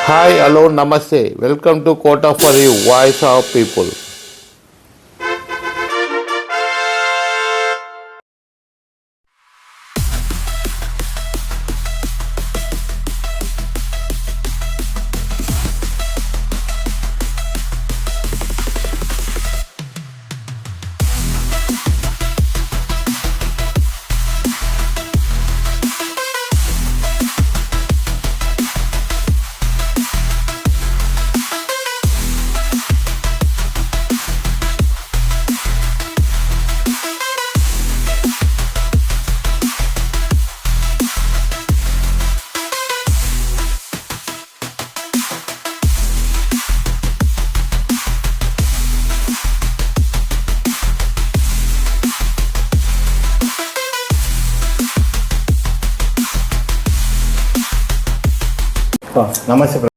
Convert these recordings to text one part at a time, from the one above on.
Hi, hello, namaste. Welcome to Kota for you, Voice of People. నమస్తే.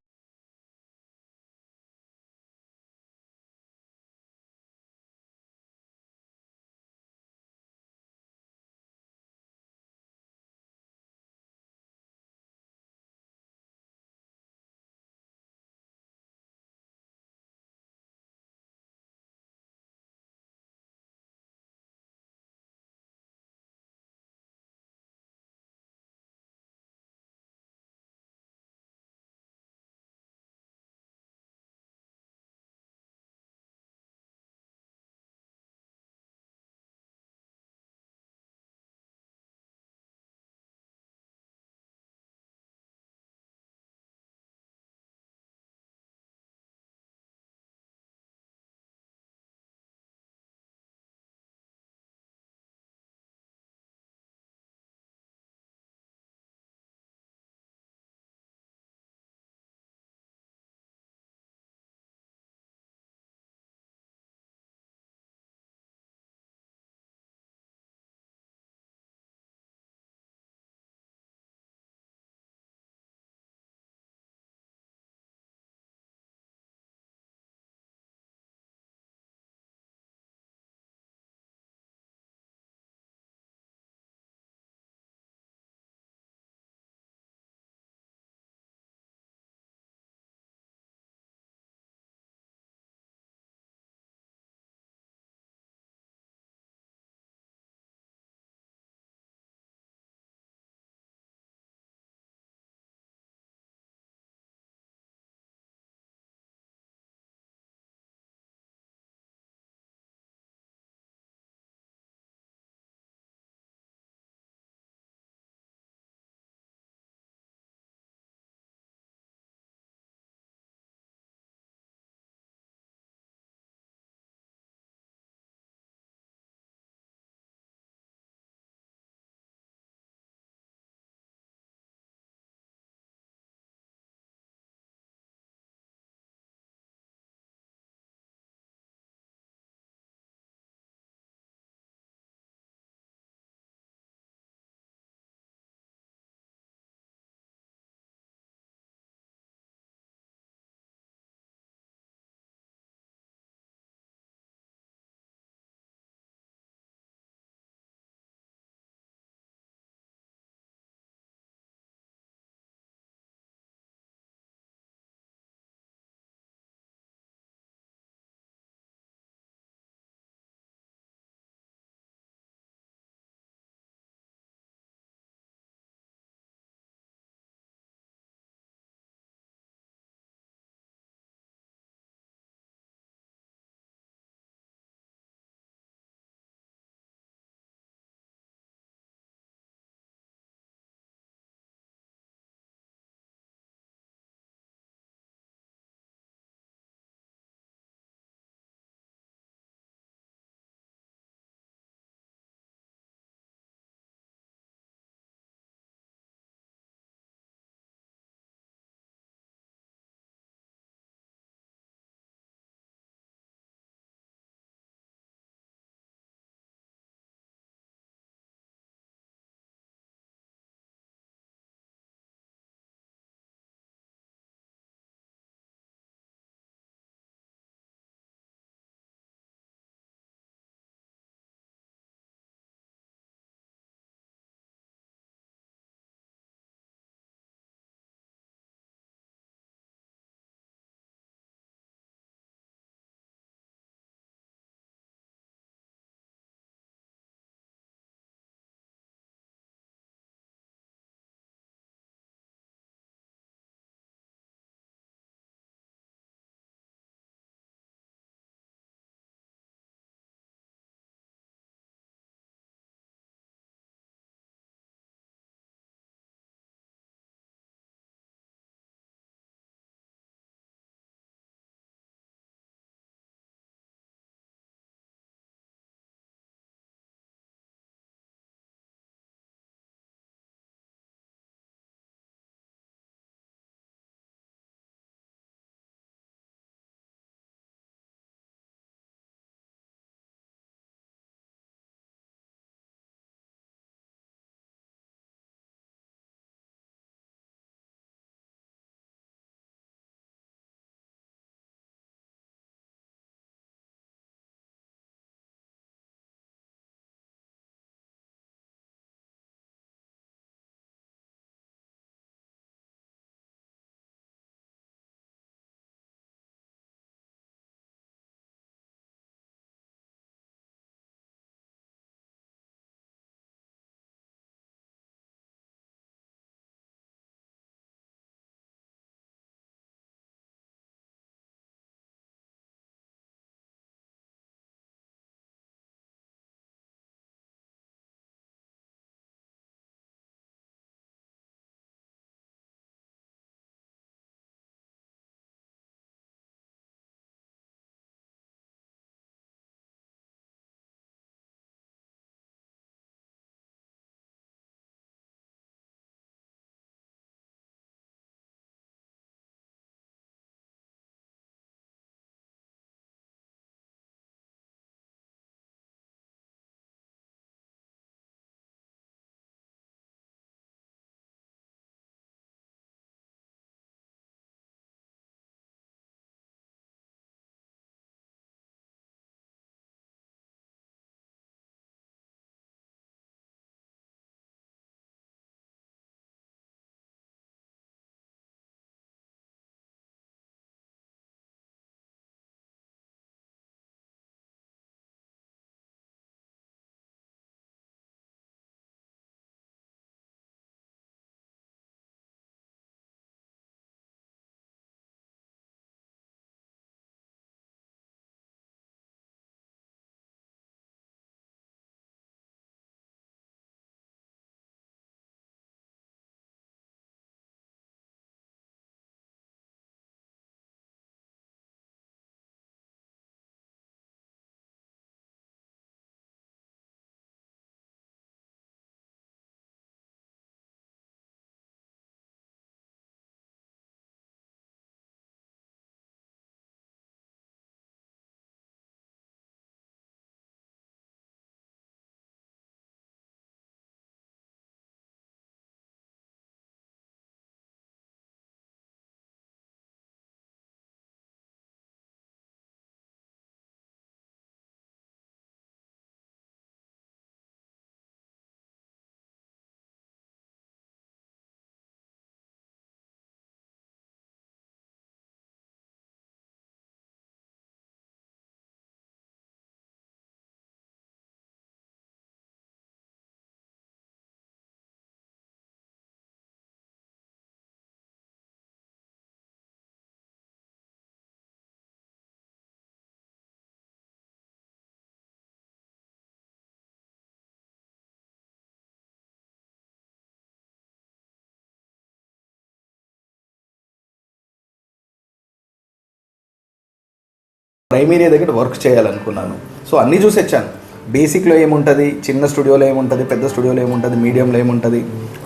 Primary దగ్గర work చేయాలనుకున్నాను. So అన్నీ చూసి వచ్చాను. బేసిక్లో ఏముంటుంది, చిన్న స్టూడియోలో ఏముంటుంది, పెద్ద స్టూడియోలో ఏముంటుంది, మీడియంలో ఏముంటుంది,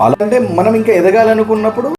అలా అంటే మనం ఇంకా ఎదగాలనుకున్నప్పుడు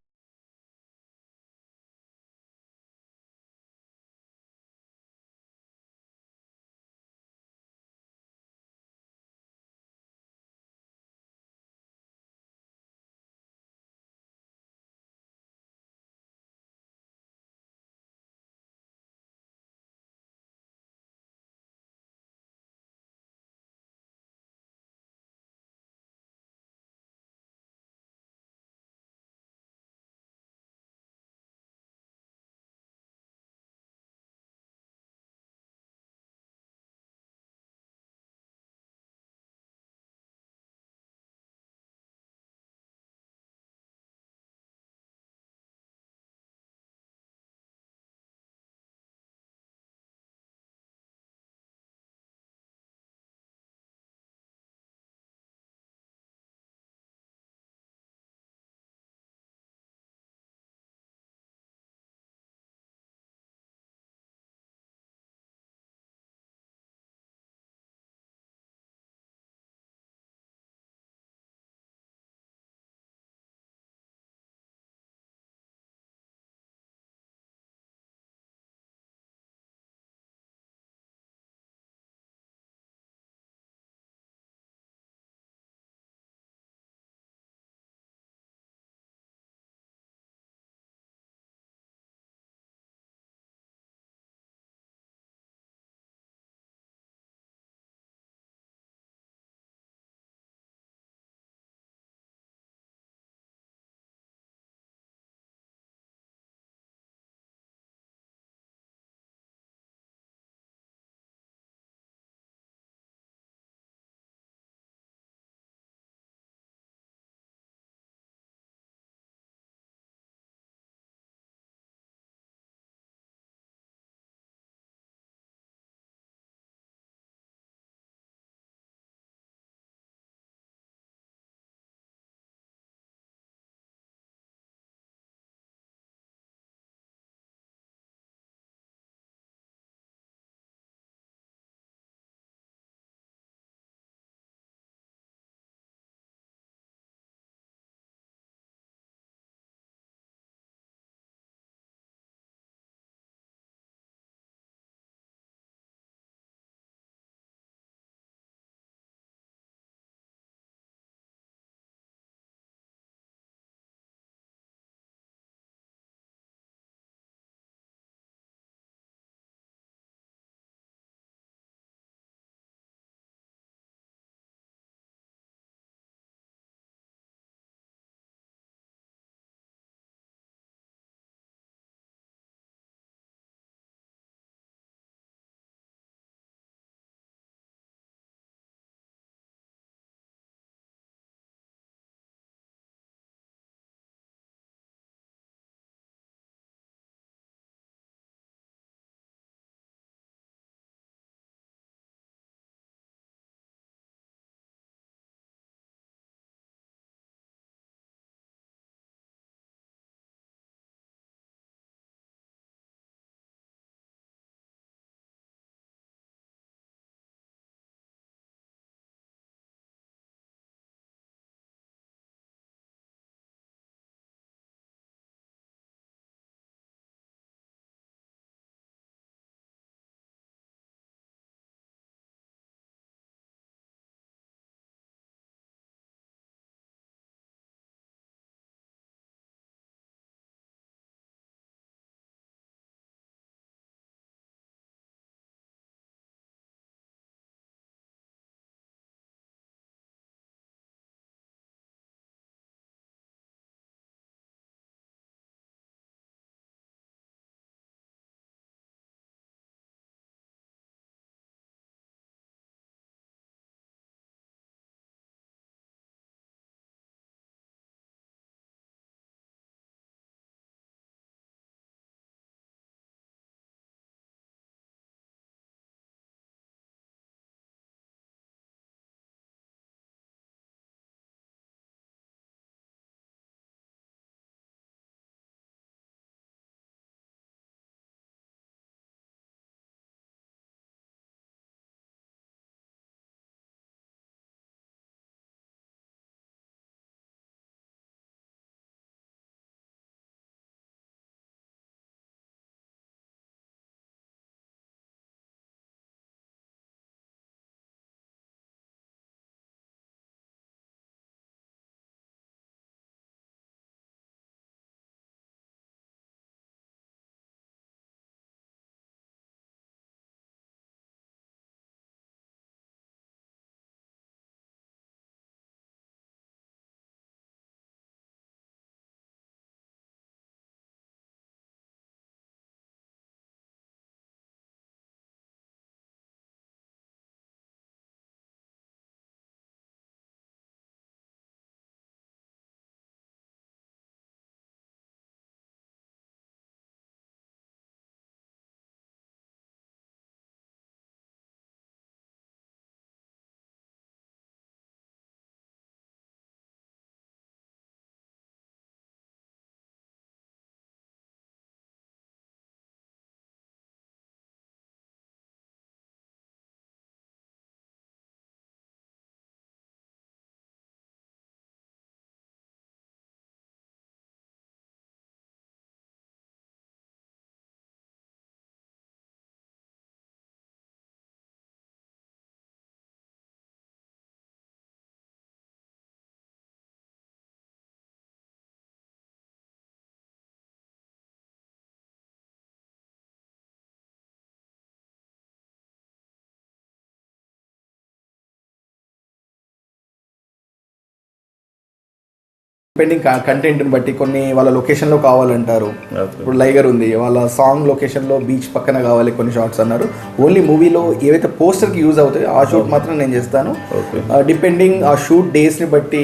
డిపెండింగ్ కంటెంట్ని బట్టి కొన్ని వాళ్ళ లొకేషన్లో కావాలంటారు. Okay. ఇప్పుడు లైగర్ ఉంది, వాళ్ళ సాంగ్ లొకేషన్లో బీచ్ పక్కన కావాలి కొన్ని షార్ట్స్ అన్నారు. ఓన్లీ మూవీలో ఏవైతే పోస్టర్కి యూజ్ అవుతాయో ఆ షూట్ మాత్రం నేను చేస్తాను. Okay. డిపెండింగ్ ఆ షూట్ డేస్ని బట్టి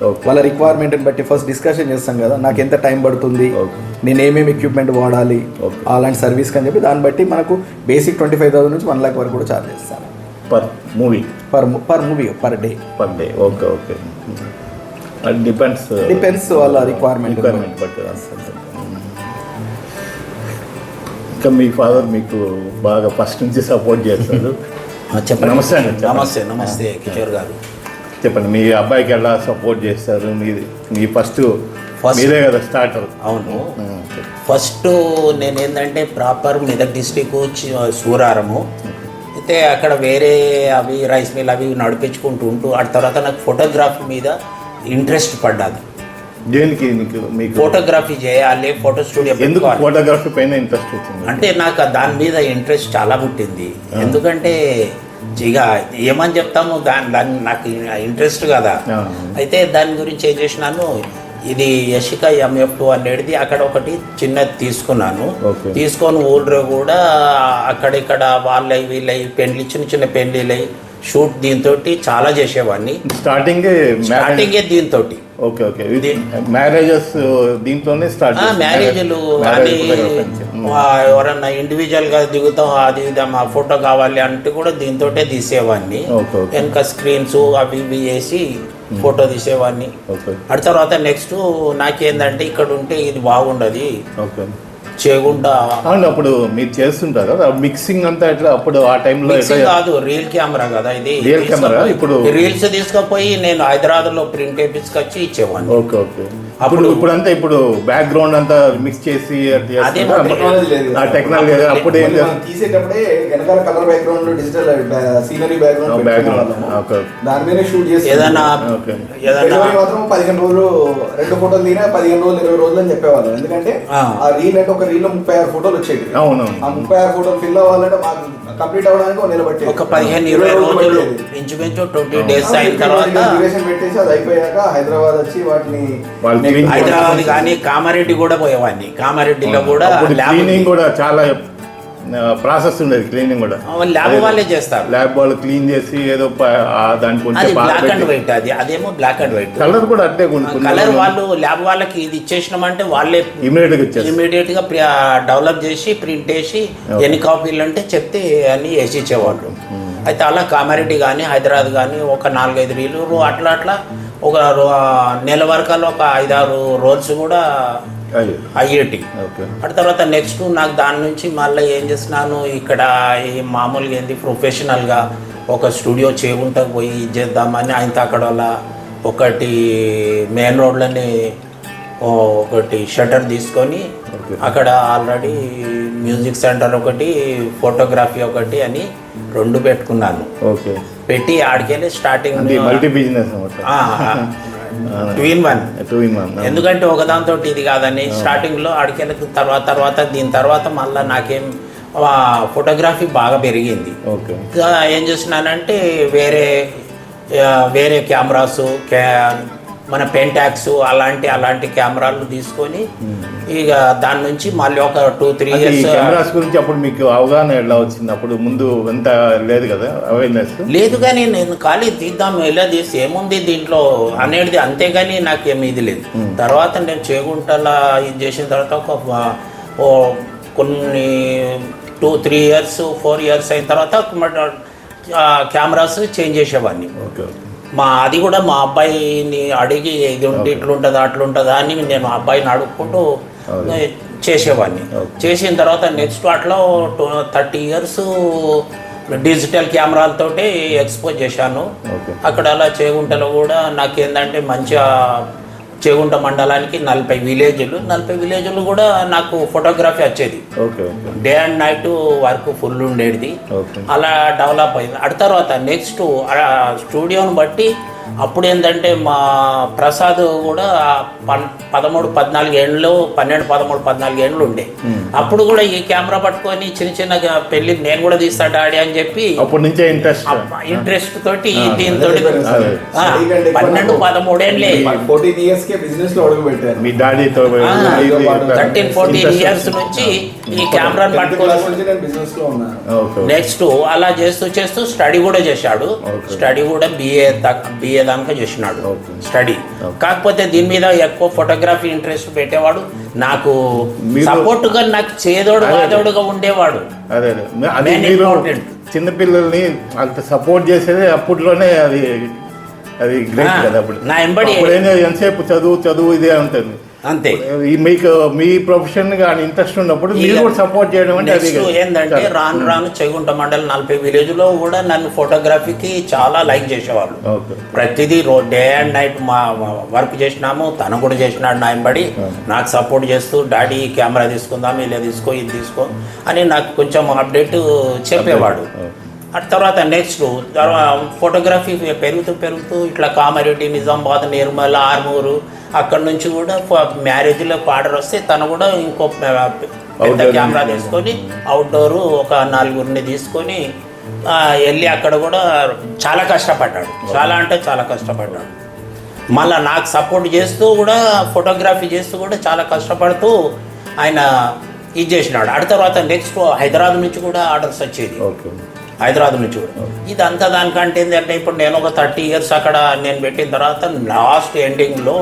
Okay. వాళ్ళ రిక్వైర్మెంట్ని బట్టి ఫస్ట్ డిస్కషన్ చేస్తాం కదా, నాకు ఎంత టైం పడుతుంది, Okay. నేను ఏమేమి ఎక్విప్మెంట్ వాడాలి, Okay. అలాంటి సర్వీస్కి అని చెప్పి దాన్ని బట్టి మనకు బేసిక్ 25,000 నుంచి 1 lakh వరకు కూడా ఛార్జ్ చేస్తాను per movie per movie per day. Per day. Okay okay, అది డిపెండ్స్ వాళ్ళ రిక్వైర్మెంట్. బట్టి. ఇంకా మీ ఫాదర్ మీకు బాగా ఫస్ట్ నుంచి సపోర్ట్ చేస్తారు. చెప్పండి. నమస్తే అండి. నమస్తే నమస్తే కిషోర్ గారు. చెప్పండి, మీ అబ్బాయికి ఎలా సపోర్ట్ చేస్తారు? మీ ఫస్ట్ First- మీరే కదా స్టార్టర్. అవును, ఫస్ట్ నేను ఏంటంటే ప్రాపర్ మెదక్ డిస్టిక్ సూరారము అయితే అక్కడ వేరే అవి రైస్ మిల్ అవి నడిపించుకుంటూ ఆ తర్వాత నాకు ఫోటోగ్రఫీ మీద ఇంట్రెస్ట్ పడ్డాది. దేనికి మీకు ఫోటోగ్రఫీ చేయాలి, ఫోటో స్టూడియో ఎందుకు పెట్టుకోవాలి ఫోటోగ్రఫీ పైన ఇంట్రెస్ట్ వచ్చింది? అంటే నాకు దాని మీద ఇంట్రెస్ట్ చాలా పుట్టింది. ఎందుకంటే ఇక ఏమని చెప్తాము, దాని నాకు ఇంట్రెస్ట్ కదా. అయితే దాని గురించి ఏం చేసినాను, ఇది యశిక MF2 అనేది అక్కడ ఒకటి చిన్నది తీసుకున్నాను. Okay. తీసుకొని ఊళ్ళో కూడా అక్కడిక్కడ వాళ్ళవి వీళ్ళవి పెండ్లి చిన్న చిన్న పెండ్లిలై షూట్ దీంతో చాలా చేసేవాడిని. స్టార్టింగే దీంతో ఓకే ఓకే, మ్యారేజెస్ దీంట్లోనే స్టార్ట్. మ్యారేజ్లు అని ఎవరన్నా ఇండివిజువల్గా దిగుతాం, అది మా ఫోటో కావాలి అంటే కూడా దీంతో తీసేవాడిని. Okay, okay. వెనక స్క్రీన్స్ అవి ఇవి వేసి ఫోటో తీసేవాడిని. ఓకే ఆ తర్వాత నెక్స్ట్ నాకేందంటే ఇక్కడ ఉంటే ఇది బాగుండదు ఓకే. చేయకుండా. అవును, అప్పుడు మీరు చేస్తుంటారు కదా మిక్సింగ్ అంతా ఎట్లా అప్పుడు ఆ టైంలో మిక్సింగ్ కాదు, రియల్ కెమెరా కదా ఇది. Real camera, ఇప్పుడు రీల్స్ తీసుకుపోయి నేను హైదరాబాద్లో ప్రింట్ వేపించుకొచ్చి ఇచ్చేవాడిని. Okay okay. ఇప్పుడంతా ఇప్పుడు బ్యాక్గ్రౌండ్ అంతా మిక్స్ చేసి అదే ఆ టెక్నాలజీ అప్పుడు ఏం చేస్తారు? తీసేటప్పుడే వెనకాల colour background digital scenery background background దాని మీద షూట్ చేసి ఏదైనా ఓకే. మాత్రం 15 రోజులు 2 ఫోటోలు తీనా 15 రోజులు 20 రోజులు అని చెప్పేవాళ్ళు. ఎందుకంటే ఆ రీల్ అంటే ఒక రీల్ లో 36 ఫోటోలు వచ్చేది. అవునవును. ఆ 36 ఫోటోలు ఫిల్ అవ్వాలంటే మాకు కంప్లీట్ అవ్వడానికి ఒక నెల పట్టేది. ఒక 15-20 రోజులు ఇంచుమించు 20 days అయిన తర్వాత డ్యూరేషన్ పెట్టేసి అది అయిపోయాక హైదరాబాద్ వచ్చి వాటిని హైదరాబాద్ కానీ కామారెడ్డి కూడా పోయేవాడిని. కామారెడ్డిలో కూడా క్లీనింగ్ కూడా చాలా ప్రాసెస్ ఉండేది. క్లీనింగ్ కూడా ల్యాబ్ వాళ్ళే చేస్తారు. ల్యాబ్ వాళ్ళు క్లీన్ చేసి ఏదో దానికి అది బ్లాక్ అండ్ వైట్, అదేమో బ్లాక్ అండ్ వైట్. కలర్ కూడా అట్టే కలర్ వాళ్ళు ల్యాబ్ వాళ్ళకి ఇది ఇచ్చేసినామంటే వాళ్ళే ఇమీడియట్ గా డెవలప్ చేసి ప్రింట్ వేసి ఎన్ని కాపీలు అంటే చెప్తే అన్ని వేసి ఇచ్చేవాళ్ళు. అయితే అలా కామారెడ్డి కానీ హైదరాబాద్ కానీ ఒక 4-5 రీలు అట్లా ఒక నెల వరకల్లో ఒక 5-6 రోల్స్ కూడా అయ్యేటి. ఆ తర్వాత నెక్స్ట్ నాకు దాని నుంచి మళ్ళీ ఏం చేస్తున్నాను, ఇక్కడ ఈ మామూలుగా ఏంది ప్రొఫెషనల్గా ఒక స్టూడియో చేకుంటకు పోయి ఇది చేద్దామని ఆయన అక్కడ వల్ల ఒకటి మెయిన్ రోడ్లోనే ఒకటి షటర్ తీసుకొని అక్కడ ఆల్రెడీ మ్యూజిక్ సెంటర్ ఒకటి ఫోటోగ్రఫీ ఒకటి అని 2 పెట్టుకున్నాను. పెట్టి ఆడికెళ్ళి స్టార్టింగ్ మల్టీ బిజినెస్ 2-in-1. ఎందుకంటే ఒకదాంతో ఇది కాదని స్టార్టింగ్లో ఆడికెళ్ళి తర్వాత దీని తర్వాత మళ్ళీ నాకేం ఫోటోగ్రఫీ బాగా పెరిగింది. ఏం చేస్తున్నానంటే వేరే కెమెరాస్ మన పెంటాక్స్ అలాంటి కెమెరాలు తీసుకొని ఇక దాని నుంచి మళ్ళీ ఒక 2-3 years కెమెరాస్ గురించి అప్పుడు మీకు అవగాహన ఎలా వచ్చింది? అప్పుడు ముందు ఎంత లేదు కదా అవేర్నెస్ లేదు, కానీ నేను ఖాళీ తీద్దాం ఎలా తీసి ఏముంది దీంట్లో అనేది, అంతేగాని నాకేమి ఇది లేదు. తర్వాత నేను చేగుంటలా ఇది చేసిన తర్వాత కొన్ని 2-3 years 4 years అయిన తర్వాత కెమెరాస్ చేంజ్ చేసేవాడిని. అది కూడా మా అబ్బాయిని అడిగి ఇది ఉంటే ఇట్లుంటుందా అట్లుంటుందా అని నేను అబ్బాయిని అడుక్కుంటూ చేసేవాడిని. చేసిన తర్వాత నెక్స్ట్ అట్లా 30 years డిజిటల్ కెమెరాలతోటి ఎక్స్పోజ్ చేశాను. అక్కడ అలా చేగుంటలో కూడా నాకేందంటే మంచిగా చేగుంట మండలానికి 40 విలేజ్లు కూడా నాకు ఫోటోగ్రఫీ వచ్చేది. Day and night work full ఉండేది. అలా డెవలప్ అయింది. ఆ తర్వాత నెక్స్ట్ స్టూడియోని బట్టి అప్పుడు ఏంటంటే మా ప్రసాద్ కూడా 13-14 ఏళ్ళు 12-13-14 ఏళ్ళు ఉండే. అప్పుడు కూడా ఈ కెమెరా పట్టుకొని చిన్న చిన్నగా పెళ్లి నేను కూడా తీస్తా డాడీ అని చెప్పి అప్పటి నుంచే ఇంట్రెస్ట్ తోటి దీంతో 12-13 ఏళ్ళే 14 ఇయర్స్ కే బిజినెస్ లో అడుగు పెట్టారు మీ డాడీతో 13-14 ఇయర్స్ నుంచి ఈ కెమెరాను పట్టుకొని బిజినెస్ లో ఉన్నాను. నెక్స్ట్ అలా చేస్తూ స్టడీ కూడా చేశాడు. స్టడీ కూడా బిఏ దాకా చేసినాడు స్టడీ. కాకపోతే దీని మీద ఎక్కువ ఫోటోగ్రఫీ ఇంట్రెస్ట్ పెట్టేవాడు. నాకు సపోర్ట్ గా నాకు చేదోడుగా ఉండేవాడు. అదే అదే మీరు చిన్నపిల్లల్ని అంత సపోర్ట్ చేసేది అప్పట్లోనే అది గ్రేట్ కదా. అప్పుడు నా ఎంబడి ఎంతసేపు చదువు ఇదే ఉంటుంది అంతే. మీకు మీ ప్రొఫెషన్ కానీ ఇంట్రెస్ట్ ఉన్నప్పుడు మీరు కూడా సపోర్ట్ చేయడం అంటే అది ఏంటంటే రాను చెగుంట మండలం 40 విలేజ్ లో కూడా నన్ను ఫోటోగ్రఫీకి చాలా లైక్ చేసేవాళ్ళు. ప్రతిదీ డే అండ్ నైట్ మా వర్క్ చేసినాము. తను కూడా చేసినాడు నా ఎంబడి నాకు సపోర్ట్ చేస్తూ డాడీ కెమెరా తీసుకుందాం ఇలా తీసుకో ఇది తీసుకో అని నాకు కొంచెం అప్డేట్ చెప్పేవాడు. ఆ తర్వాత నెక్స్ట్ ఫోటోగ్రఫీ పెరుగుతూ ఇట్లా కామారెడ్డి, నిజామాబాద్, నిర్మల్, ఆర్మూరు అక్కడ నుంచి కూడా మ్యారేజ్లకు ఆర్డర్ వస్తే తను కూడా ఇంకో పెద్ద కెమెరా తీసుకొని అవుట్డోర్ ఒక 4 తీసుకొని వెళ్ళి అక్కడ కూడా చాలా కష్టపడ్డాడు. చాలా కష్టపడ్డాడు. మళ్ళీ నాకు సపోర్ట్ చేస్తూ కూడా ఫోటోగ్రఫీ చేస్తూ కూడా చాలా కష్టపడుతూ ఆయన ఇది చేసినాడు. ఆ తర్వాత నెక్స్ట్ హైదరాబాద్ నుంచి కూడా ఆర్డర్స్ వచ్చేది. హైదరాబాద్ నుంచి కూడా ఇదంతా దానికంటే ఏంటంటే ఇప్పుడు నేను ఒక 30 ఇయర్స్ అక్కడ నేను పెట్టిన తర్వాత లాస్ట్ ఎండింగ్లో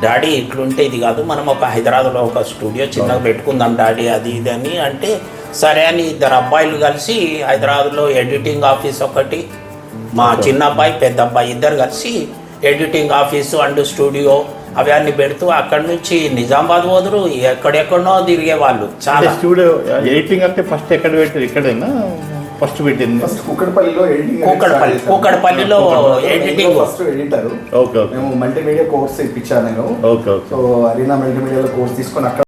డాడీ ఇట్లుంటే ఇది కాదు, మనం ఒక హైదరాబాద్లో ఒక స్టూడియో చిన్నగా పెట్టుకుందాం డాడీ అది ఇది అని అంటే సరే అని 2 అబ్బాయిలు కలిసి హైదరాబాద్లో ఎడిటింగ్ ఆఫీస్ ఒకటి, మా చిన్న అబ్బాయి పెద్ద అబ్బాయి ఇద్దరు కలిసి ఎడిటింగ్ ఆఫీసు అండ్ స్టూడియో అవన్నీ పెడుతూ అక్కడి నుంచి నిజామాబాద్ పోదురు ఎక్కడెక్కడనో తిరిగే వాళ్ళు. చాలా స్టూడియో ఎడిటింగ్ అంటే ఫస్ట్ ఎక్కడ పెట్టారు? ఇక్కడైనా ఫస్ట్ పెట్టింది కూకట్పల్లిలో ఎడిటింగ్ ఫస్ట్ ఎడిటర్. మేము మల్టీమీడియా కోర్స్ ఇప్పించాను నేను. సో అరీనా మల్టీమీడియాలో కోర్స్ తీసుకొని అక్కడ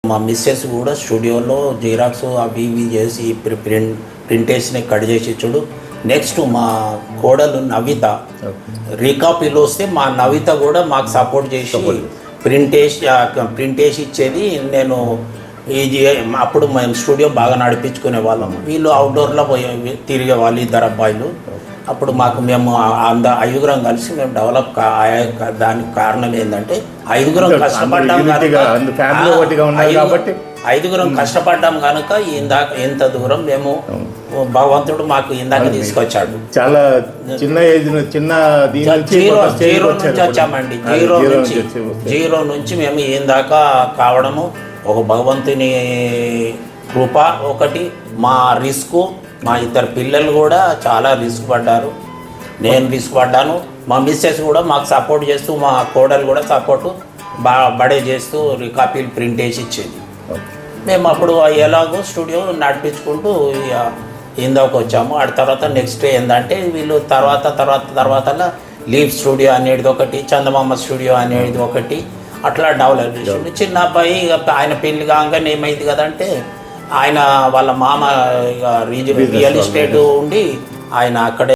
మా మిస్సెస్ కూడా స్టూడియోలో జిరాక్స్ అవి ఇవి చేసి ప్రింటేషన్ కట్ చేసి ఇచ్చుడు. నెక్స్ట్ మా కోడలు నవిత రీకాపీలు వస్తే మా నవిత కూడా మాకు సపోర్ట్ చేసి ప్రింట్ వేసి ఇచ్చేది. నేను ఇది అప్పుడు మేము స్టూడియో బాగా నడిపించుకునే వాళ్ళం. వీళ్ళు అవుట్డోర్లో పోయి తిరిగే వాళ్ళు, ఇద్దరు అబ్బాయిలు. అప్పుడు మేము ఐదుగురం కలిసి మేము డెవలప్ దానికి కారణం ఏంటంటే ఐదుగురం కష్టపడ్డాం ఐదుగురం కష్టపడ్డాం కనుక ఇంత దూరం మేము భగవంతుడు మాకు ఇందాక తీసుకొచ్చాడు. చాలా చిన్న ఏజ్ జీరో నుంచి వచ్చామండి. జీరో నుంచి మేము ఇందాక కావడము ఒక భగవంతుని కృప, ఒకటి మా రిస్క్. మా ఇద్దరు పిల్లలు కూడా చాలా రిస్క్ పడ్డారు, నేను రిస్క్ పడ్డాను. మా మిస్సెస్ కూడా మాకు సపోర్ట్ చేస్తూ, మా కోడలు కూడా సపోర్టు బడే చేస్తూ రికాపీలు ప్రింట్ వేసి ఇచ్చేది. మేము అప్పుడు ఎలాగో స్టూడియో నడిపించుకుంటూ ఇందాక వచ్చాము. ఆ తర్వాత నెక్స్ట్ ఏంటంటే వీళ్ళు తర్వాత లీవ్ స్టూడియో అనేది ఒకటి, చందమామ స్టూడియో అనేది ఒకటి, అట్లా డెవలప్ చేసి చిన్న అబ్బాయి ఆయన పెళ్లి కాగానే ఏమైంది కదంటే ఆయన వాళ్ళ మామ రియల్ ఎస్టేట్ ఉండి ఆయన అక్కడే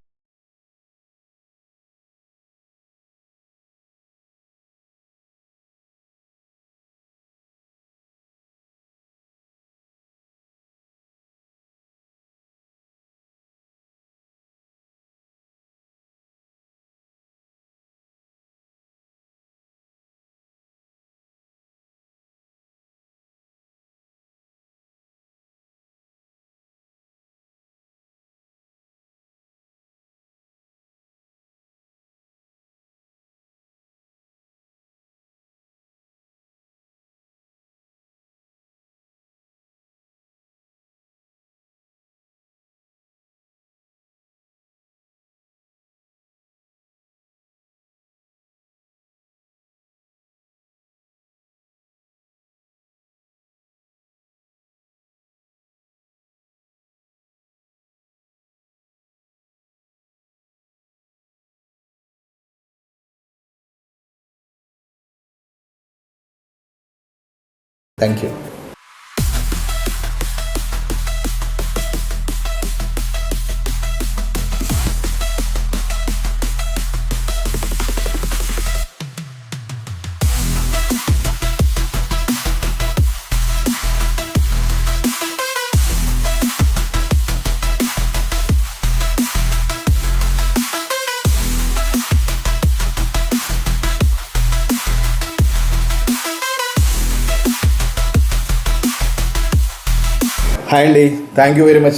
థ్యాంక్ యూ. హాయ్ అండి, థ్యాంక్ యూ వెరీ మచ్.